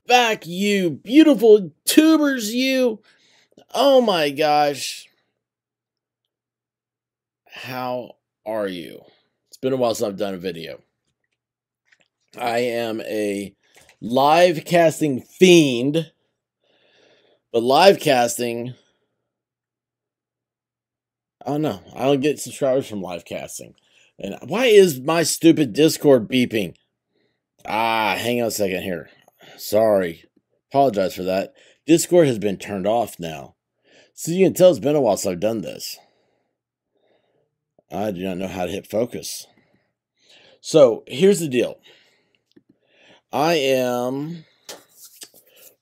back, you beautiful tubers, you. Oh my gosh. How are you? It's been a while since I've done a video. I am a live casting fiend, but live casting, I don't know. I don't get subscribers from live casting. And why is my stupid Discord beeping? Hang on a second here. Sorry. Apologize for that. Discord has been turned off now. So you can tell it's been a while since I've done this. I do not know how to hit focus. So here's the deal. I am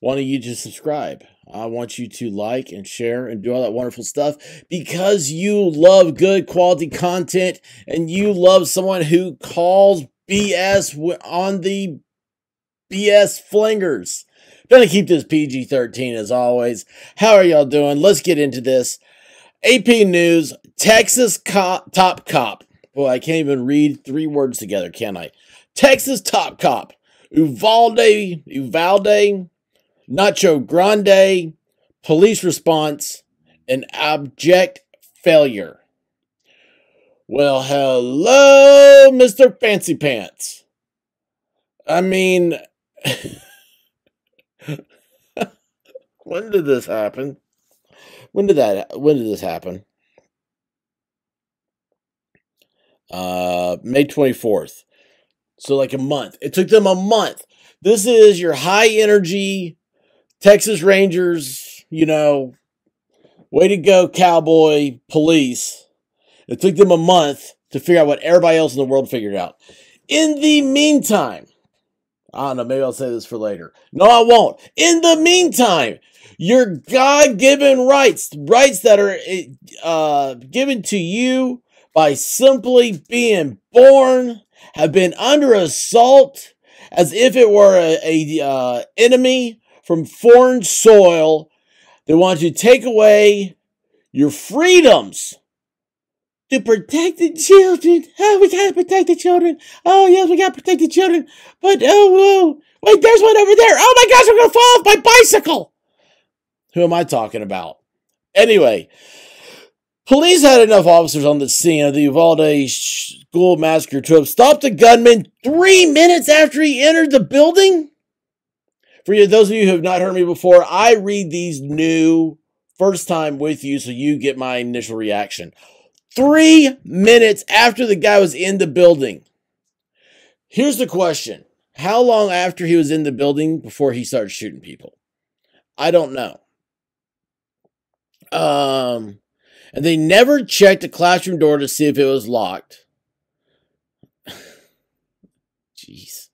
wanting you to subscribe. I want you to like and share and do all that wonderful stuff because you love good quality content and you love someone who calls BS on the BS flingers. Gonna keep this PG-13 as always. How are y'all doing? Let's get into this. AP News, Texas top cop. Boy, I can't even read 3 words together, can I? Texas top cop. Uvalde, Nacho Grande, police response, and abject failure. Well, hello, Mr. Fancy Pants. I mean, when did this happen? When did this happen? May 24th. So like a month. It took them a month. This is your high energy Texas Rangers, way to go, cowboy police. It took them a month to figure out what everybody else in the world figured out. In the meantime, I don't know, maybe I'll say this for later. No, I won't. In the meantime, your God-given rights that are given to you by simply being born, have been under assault as if it were a enemy from foreign soil. They want to take away your freedoms to protect the children. Oh, we gotta protect the children. Oh, yes, we gotta protect the children. But, whoa, wait, there's one over there. Oh my gosh, I'm gonna fall off my bicycle. Who am I talking about? Anyway, police had enough officers on the scene of the Uvalde school massacre to have stopped the gunman 3 minutes after he entered the building. For you, those of you who have not heard me before, I read these new first time with you so you get my initial reaction. 3 minutes after the guy was in the building. Here's the question. How long after he was in the building before he started shooting people? I don't know. And they never checked the classroom door to see if it was locked. Jeez.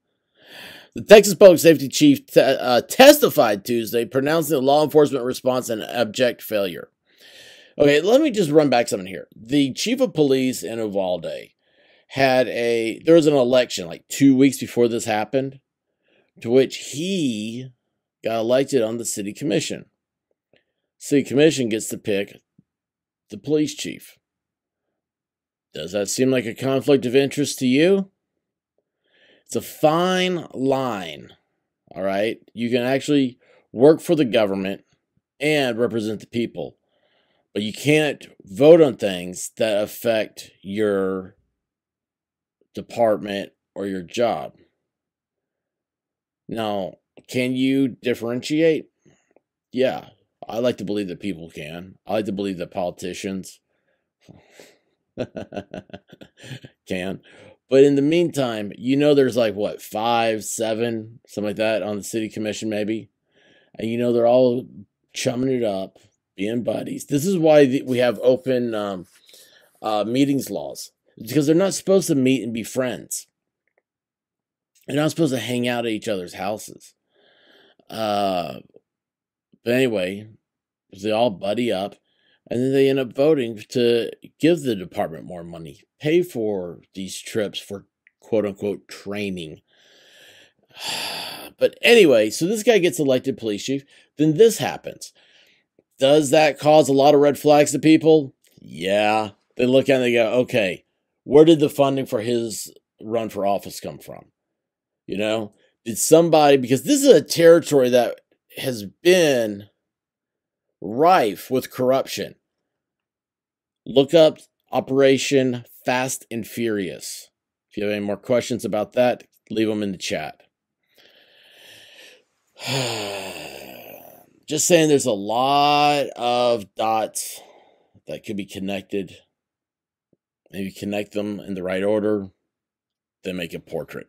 The Texas Public Safety Chief testified Tuesday, pronouncing the law enforcement response an abject failure. Okay, let me just run back something here. The chief of police in Uvalde there was an election like 2 weeks before this happened, to which he got elected on the city commission. City commission gets to pick the police chief. Does that seem like a conflict of interest to you? It's a fine line, all right? You can actually work for the government and represent the people, but you can't vote on things that affect your department or your job. Now, can you differentiate? Yeah, I like to believe that people can. I like to believe that politicians can. But in the meantime, there's like, 5, 7, something like that on the city commission maybe. And they're all chumming it up, being buddies. This is why we have open meetings laws. It's because they're not supposed to meet and be friends. They're not supposed to hang out at each other's houses. But anyway, they all buddy up. And then they end up voting to give the department more money, pay for these trips for quote-unquote training. But anyway, so this guy gets elected police chief. Then this happens. Does that cause a lot of red flags to people? Yeah. They look at it and they go, okay, where did the funding for his run for office come from? Did somebody, because this is a territory that has been rife with corruption. Look up Operation Fast and Furious. If you have any more questions about that, leave them in the chat. Just saying, there's a lot of dots that could be connected. Maybe connect them in the right order, then make a portrait.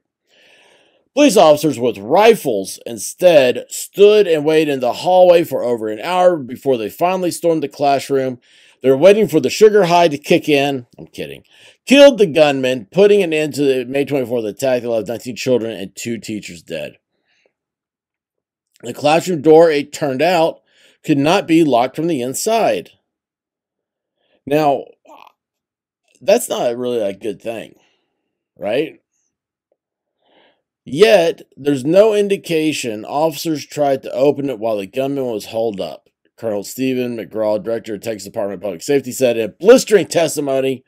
Police officers with rifles instead stood and waited in the hallway for over an hour before they finally stormed the classroom. They were waiting for the sugar high to kick in. I'm kidding. Killed the gunman, putting an end to the May 24th attack that left 19 children and 2 teachers dead. The classroom door, it turned out, could not be locked from the inside. Now, that's not really a good thing, right? Yet, there's no indication officers tried to open it while the gunman was holed up. Colonel Stephen McGraw, director of Texas Department of Public Safety, said in blistering testimony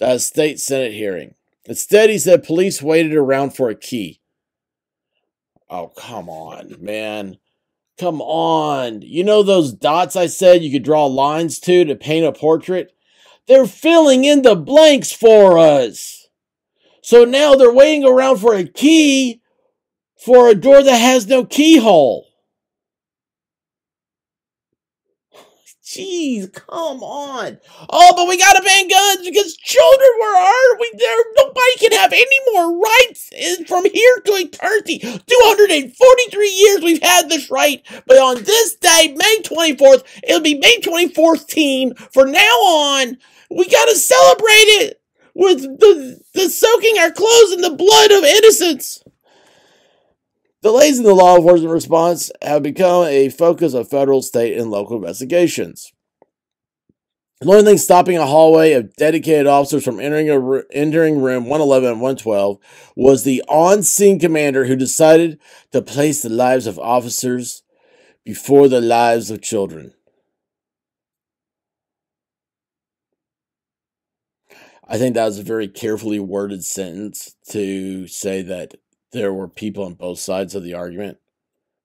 at a state Senate hearing. Instead, he said police waited around for a key. Oh, come on, man. Come on. You know those dots I said you could draw lines to paint a portrait? They're filling in the blanks for us. So now they're waiting around for a key for a door that has no keyhole. Jeez, come on. Oh, but we gotta ban guns because children were hurt. Nobody can have any more rights from here to eternity. 243 years we've had this right, but on this day, May 24th, it'll be May 24th teen. From now on, we gotta celebrate it with the soaking our clothes in the blood of innocents. Delays in the law enforcement response have become a focus of federal, state, and local investigations. The only thing stopping a hallway of dedicated officers from entering room 111 and 112 was the on-scene commander who decided to place the lives of officers before the lives of children. I think that was a very carefully worded sentence to say that there were people on both sides of the argument.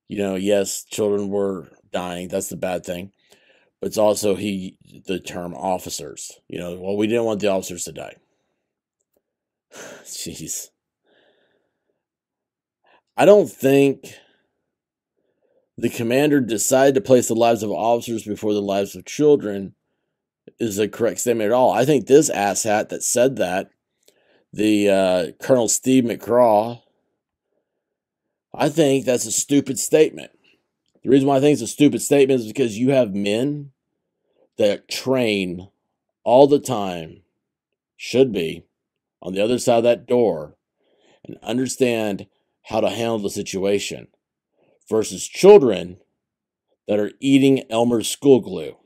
You know, yes, children were dying. That's the bad thing. But it's also the term officers. You know, well, we didn't want the officers to die. Jeez. I don't think the commander decided to place the lives of officers before the lives of children is a correct statement at all. I think this asshat that said that, the Colonel Steve McGraw, I think that's a stupid statement. The reason why I think it's a stupid statement is because you have men that train all the time, should be, on the other side of that door and understand how to handle the situation versus children that are eating Elmer's school glue.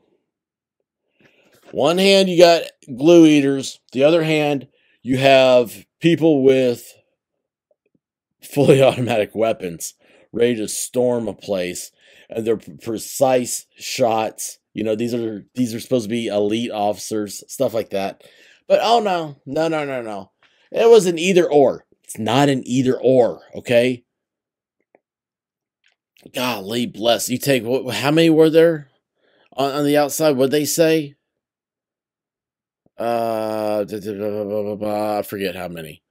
One hand, you got glue eaters. The other hand, you have people with fully automatic weapons ready to storm a place, and they're precise shots. You know, these are supposed to be elite officers, stuff like that. But oh no. It was an either or. It's not an either or, okay? Golly bless. You take, how many were there on the outside? What'd they say? I forget how many.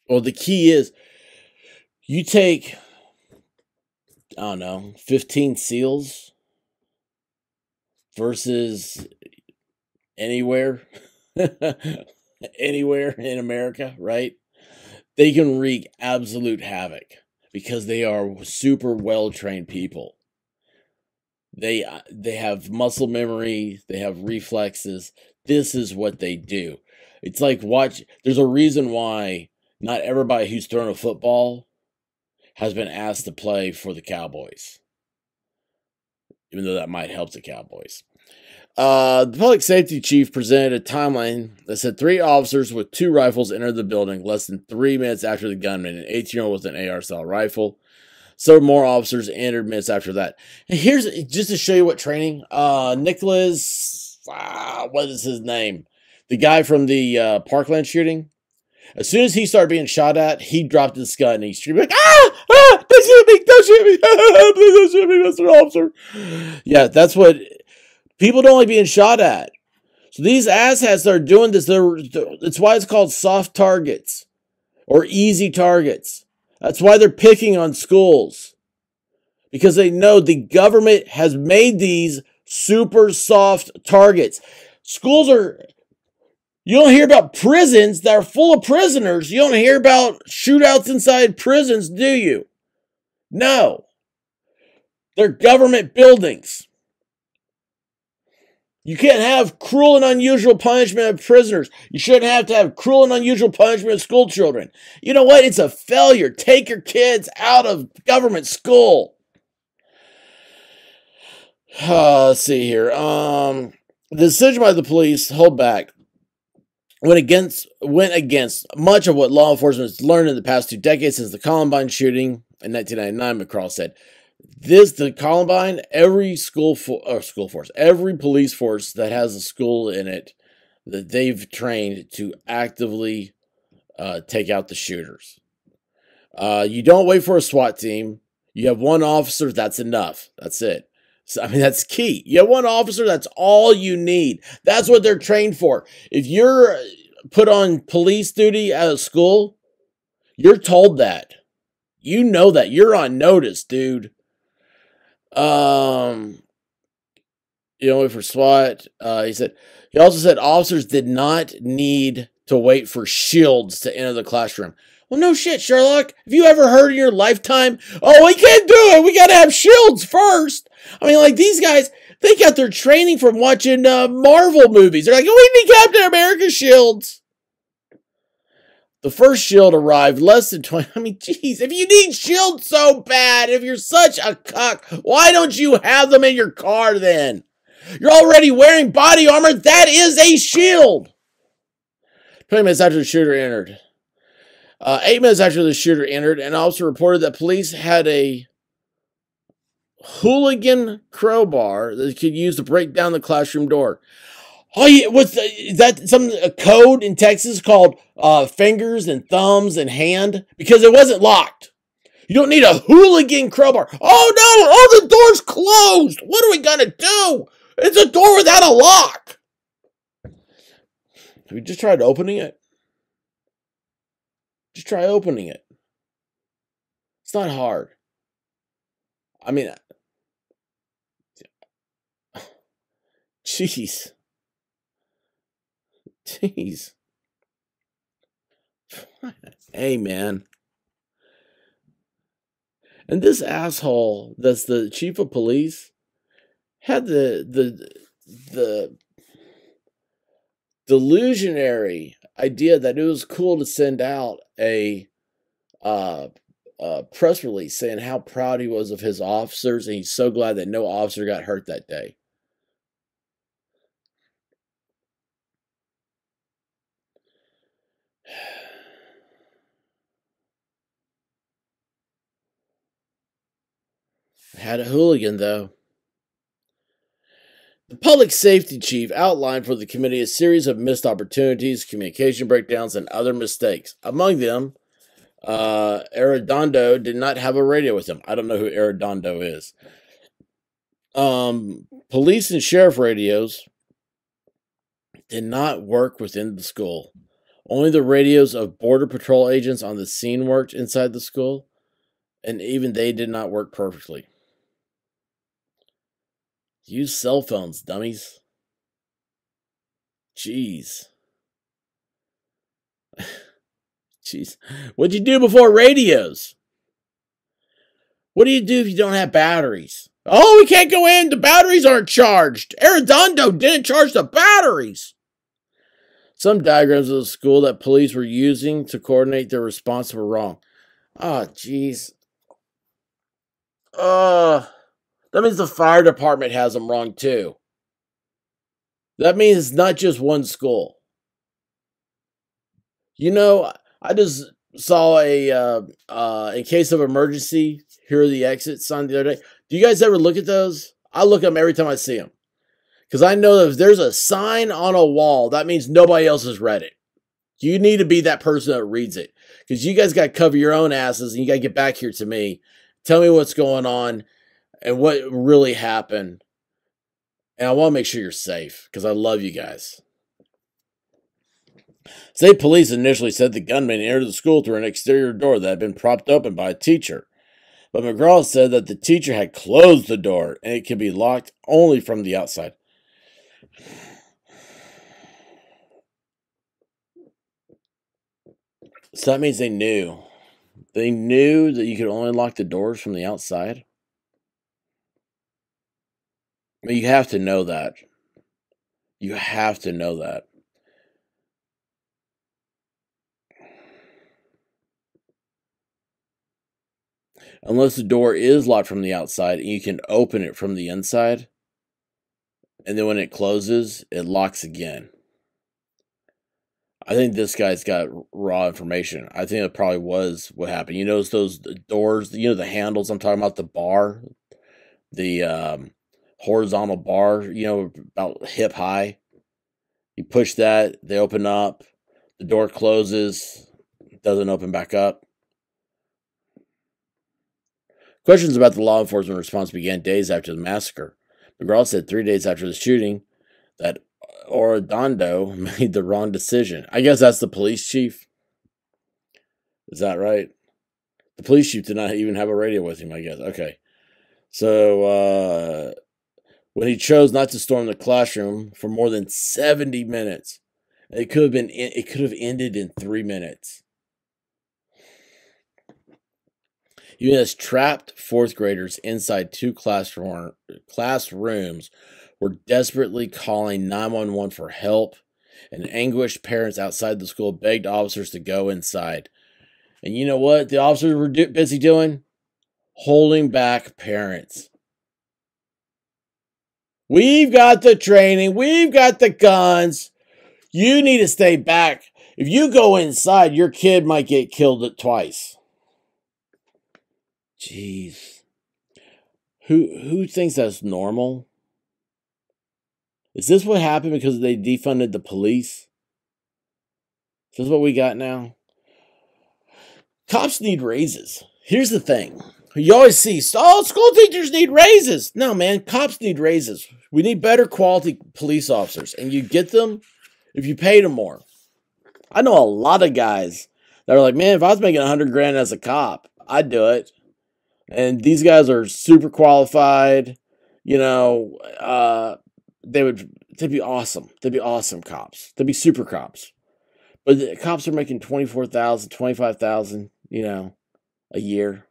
Well, the key is you take, I don't know, 15 SEALs versus anywhere, anywhere in America, right? They can wreak absolute havoc because they are super well-trained people. They have muscle memory. They have reflexes. This is what they do. It's like there's a reason why not everybody who's thrown a football has been asked to play for the Cowboys, even though that might help the Cowboys. The public safety chief presented a timeline that said 3 officers with 2 rifles entered the building less than 3 minutes after the gunman, an 18-year-old with an AR-style rifle. Several more officers entered minutes after that. And here's, just to show you what training, Nicholas, what is his name? The guy from the Parkland shooting. As soon as he started being shot at, he dropped his gun and he screamed like, "Ah! Ah! Don't shoot me! Don't shoot me! Please don't shoot me, Mr. Officer!" Yeah, that's what people don't like being shot at. So these asshats that are doing this, it's why it's called soft targets or easy targets. That's why they're picking on schools. Because they know the government has made these super soft targets. Schools are... You don't hear about prisons that are full of prisoners. You don't hear about shootouts inside prisons, do you? No. They're government buildings. You can't have cruel and unusual punishment of prisoners. You shouldn't have to have cruel and unusual punishment of school children. You know what? It's a failure. Take your kids out of government school. Let's see here. The decision by the police hold back went against much of what law enforcement has learned in the past 2 decades since the Columbine shooting in 1999. McCraw said, the Columbine, every every police force that has a school in it, that they've trained to actively take out the shooters. You don't wait for a SWAT team. You have one officer, that's enough. That's it. So, I mean, that's key. You have one officer, that's all you need. That's what they're trained for. If you're put on police duty at a school, you're told that. You know that. You're on notice, dude. You know, wait for SWAT. He also said officers did not need to wait for shields to enter the classroom. Well, no shit, Sherlock. Have you ever heard in your lifetime, oh, we can't do it, we gotta have shields first? I mean, like, these guys, they got their training from watching Marvel movies. They're like, oh, we need Captain America shields. The first shield arrived less than 20. I mean, geez, if you need shields so bad, if you're such a cuck, why don't you have them in your car then? You're already wearing body armor. That is a shield. 20 minutes after the shooter entered. 8 minutes after the shooter entered, an officer reported that police had a hooligan crowbar that they could use to break down the classroom door. Oh, yeah, is that a code in Texas called fingers and thumbs and hand? Because it wasn't locked. You don't need a hooligan crowbar. Oh, no, oh, the door's closed. What are we going to do? It's a door without a lock. Have you just tried opening it? Just try opening it. It's not hard. I mean, jeez. Jeez. Hey, man. And this asshole that's the chief of police had the delusionary idea that it was cool to send out a press release saying how proud he was of his officers and he's so glad that no officer got hurt that day. Had a hooligan, though. The public safety chief outlined for the committee a series of missed opportunities, communication breakdowns, and other mistakes. Among them, Arredondo did not have a radio with him. I don't know who Arredondo is. Police and sheriff radios did not work within the school. Only the radios of Border Patrol agents on the scene worked inside the school, and even they did not work perfectly. Use cell phones, dummies. Jeez. Jeez. What'd you do before radios? What do you do if you don't have batteries? Oh, we can't go in. The batteries aren't charged. Arredondo didn't charge the batteries. Some diagrams of the school that police were using to coordinate their response were wrong. Oh, jeez. That means the fire department has them wrong, too. That means it's not just one school. You know, I just saw a, in case of emergency, here are the exit sign the other day. Do you guys ever look at those? I look at them every time I see them. Because I know that if there's a sign on a wall, that means nobody else has read it. You need to be that person that reads it. Because you guys got to cover your own asses and you got to get back here to me. Tell me what's going on and what really happened. And I want to make sure you're safe because I love you guys. State police initially said the gunman entered the school through an exterior door that had been propped open by a teacher. But McGraw said that the teacher had closed the door and it could be locked only from the outside. So that means they knew. They knew that you could only lock the doors from the outside. I mean, you have to know that. You have to know that. Unless the door is locked from the outside and you can open it from the inside. And then when it closes, it locks again. I think this guy's got raw information. I think it probably was what happened. You notice those doors, you know, the handles I'm talking about, the bar, the horizontal bar, you know, about hip high. You push that, they open up, the door closes, doesn't open back up. Questions about the law enforcement response began days after the massacre. McGraw said 3 days after the shooting that Arredondo made the wrong decision. I guess that's the police chief. Is that right? The police chief did not even have a radio with him, I guess. Okay. So, when he chose not to storm the classroom for more than 70 minutes, it could have ended in 3 minutes. Even as trapped fourth graders inside 2 classrooms were desperately calling 911 for help, and anguished parents outside the school begged officers to go inside. And you know what the officers were busy doing? Holding back parents. We've got the training. We've got the guns. You need to stay back. If you go inside, your kid might get killed twice. Jeez. Who thinks that's normal? Is this what happened because they defunded the police? Is this what we got now? Cops need raises. Here's the thing. You always see, oh, school teachers need raises. No, man, cops need raises. We need better quality police officers. And you get them if you paid them more. I know a lot of guys that are like, man, if I was making $100,000 as a cop, I'd do it. And these guys are super qualified. You know, they'd be awesome. They'd be awesome cops. They'd be super cops. But the cops are making $24,000, $25,000, you know, a year.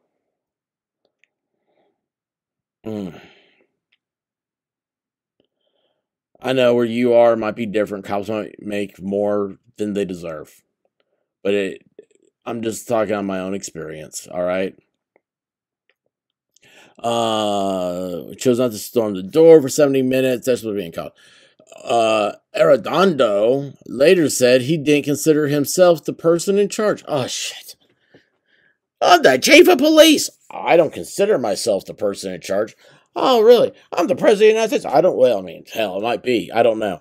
I know where you are might be different. Cops might make more than they deserve. But I'm just talking on my own experience, all right? Chose not to storm the door for 70 minutes. That's what's being called. Arredondo later said he didn't consider himself the person in charge. Oh, shit. I'm the chief of police. I don't consider myself the person in charge. Oh, really? I'm the president of the United States. I don't, well, I mean, hell, it might be. I don't know.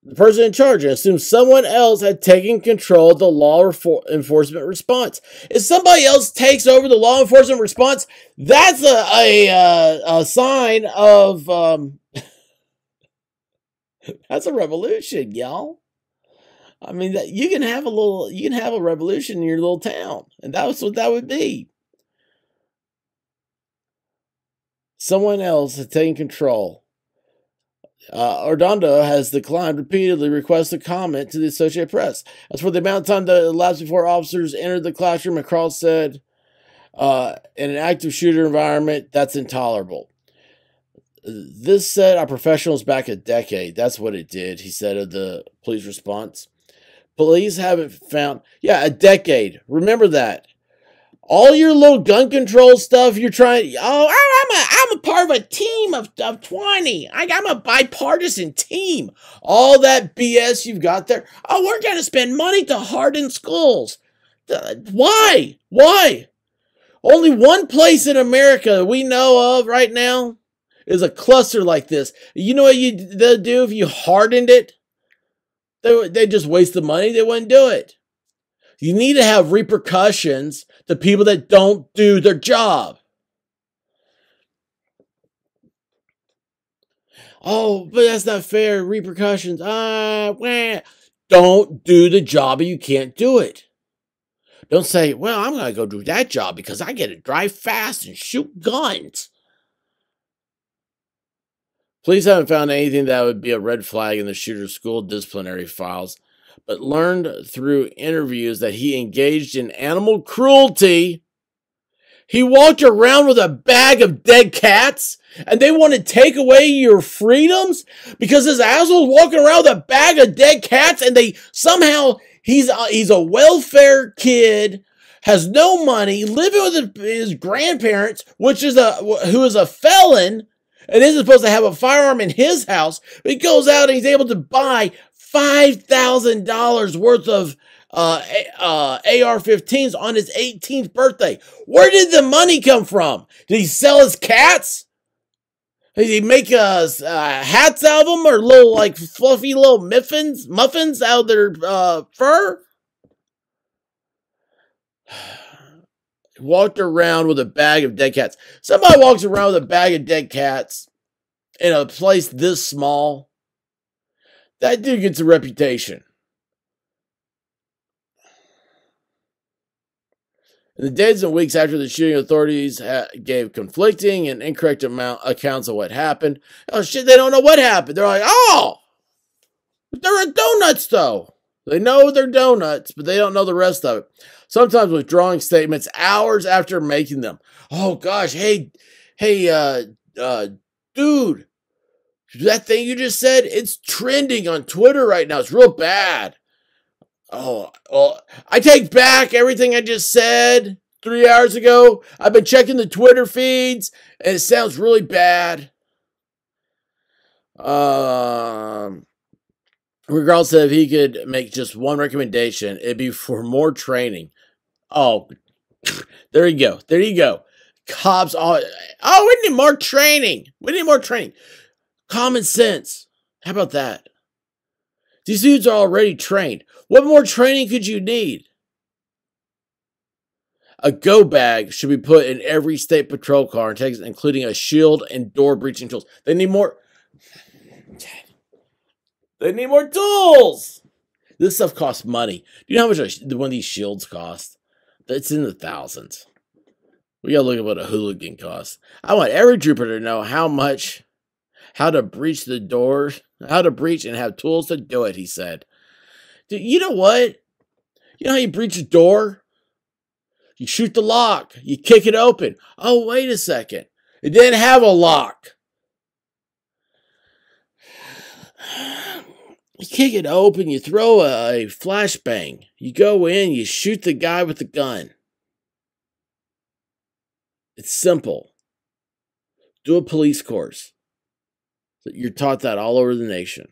The person in charge assumed someone else had taken control of the law enforcement response. If somebody else takes over the law enforcement response, that's a sign of that's a revolution, y'all. I mean, you can have a revolution in your little town, and that's what that would be. Someone else has taken control. Arredondo has declined repeatedly requests to comment to the Associated Press. As for the amount of time that elapsed before officers entered the classroom, McCraw said, in an active shooter environment, that's intolerable. This set our professionals back a decade. That's what it did, he said of the police response. Police haven't found, a decade. Remember that. All your little gun control stuff you're trying, I'm a part of a team of 20. I'm a bipartisan team. All that BS you've got there. Oh, we're going to spend money to harden schools. Why? Why? Only one place in America we know of right now is a cluster like this. You know what they'll do if you hardened it? They just waste the money. They wouldn't do it. You need to have repercussions to people that don't do their job. Oh, but that's not fair. Repercussions. Don't do the job or you can't do it. Don't say, well, I'm going to go do that job because I get to drive fast and shoot guns. Police haven't found anything that would be a red flag in the shooter's school disciplinary files, but learned through interviews that he engaged in animal cruelty. He walked around with a bag of dead cats, and they want to take away your freedoms because this asshole's walking around with a bag of dead cats, and they somehow he's a welfare kid, has no money, living with his grandparents, who is a felon, and isn't supposed to have a firearm in his house. But he goes out and he's able to buy $5,000 worth of AR-15s on his 18th birthday. Where did the money come from? Did he sell his cats? Did he make hats out of them, or little like fluffy little muffins out of their fur? Walked around with a bag of dead cats. Somebody walks around with a bag of dead cats in a place this small. That dude gets a reputation. In the days and weeks after the shooting, authorities gave conflicting and incorrect accounts of what happened. Oh shit, they don't know what happened. They're like, oh, they're donuts though. They know they're donuts, but they don't know the rest of it. Sometimes withdrawing statements hours after making them. Oh gosh, hey, dude, that thing you just said, it's trending on Twitter right now. It's real bad. Oh, I take back everything I just said 3 hours ago. I've been checking the Twitter feeds, and it sounds really bad. Regardless of if he could make just one recommendation, it'd be for more training. Oh, there you go. There you go. Cops, we need more training. We need more training. Common sense. How about that? These dudes are already trained. What more training could you need? A go bag should be put in every state patrol car in Texas, including a shield and door breaching tools. They need more. They need more tools. This stuff costs money. Do you know how much one of these shields cost? It's in the thousands. We gotta look at what a hooligan costs. I want every trooper to know how to breach the door, how to breach and have tools to do it, he said. Dude, you know what? You know how you breach a door? You shoot the lock. You kick it open. Oh, wait a second. It didn't have a lock. You kick it open. You throw a flashbang. You go in. You shoot the guy with the gun. It's simple. Do a police course. You're taught that all over the nation.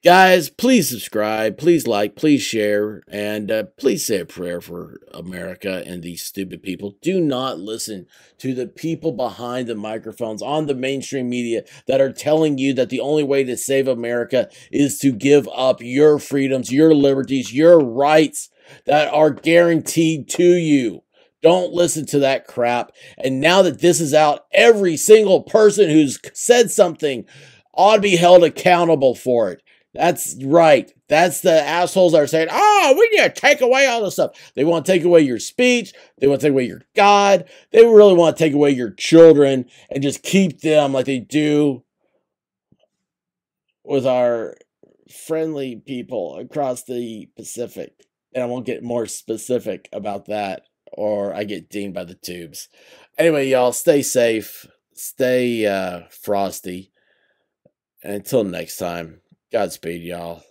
Guys, please subscribe, please like, please share, and please say a prayer for America and these stupid people. Do not listen to the people behind the microphones on the mainstream media that are telling you that the only way to save America is to give up your freedoms, your liberties, your rights that are guaranteed to you. Don't listen to that crap. And now that this is out, every single person who's said something ought to be held accountable for it. That's right. That's the assholes that are saying, oh, we need to take away all this stuff. They want to take away your speech. They want to take away your God. They really want to take away your children and just keep them like they do with our friendly people across the Pacific. And I won't get more specific about that, or I get dinged by the tubes. Anyway, y'all, stay safe. Stay frosty. And until next time, Godspeed, y'all.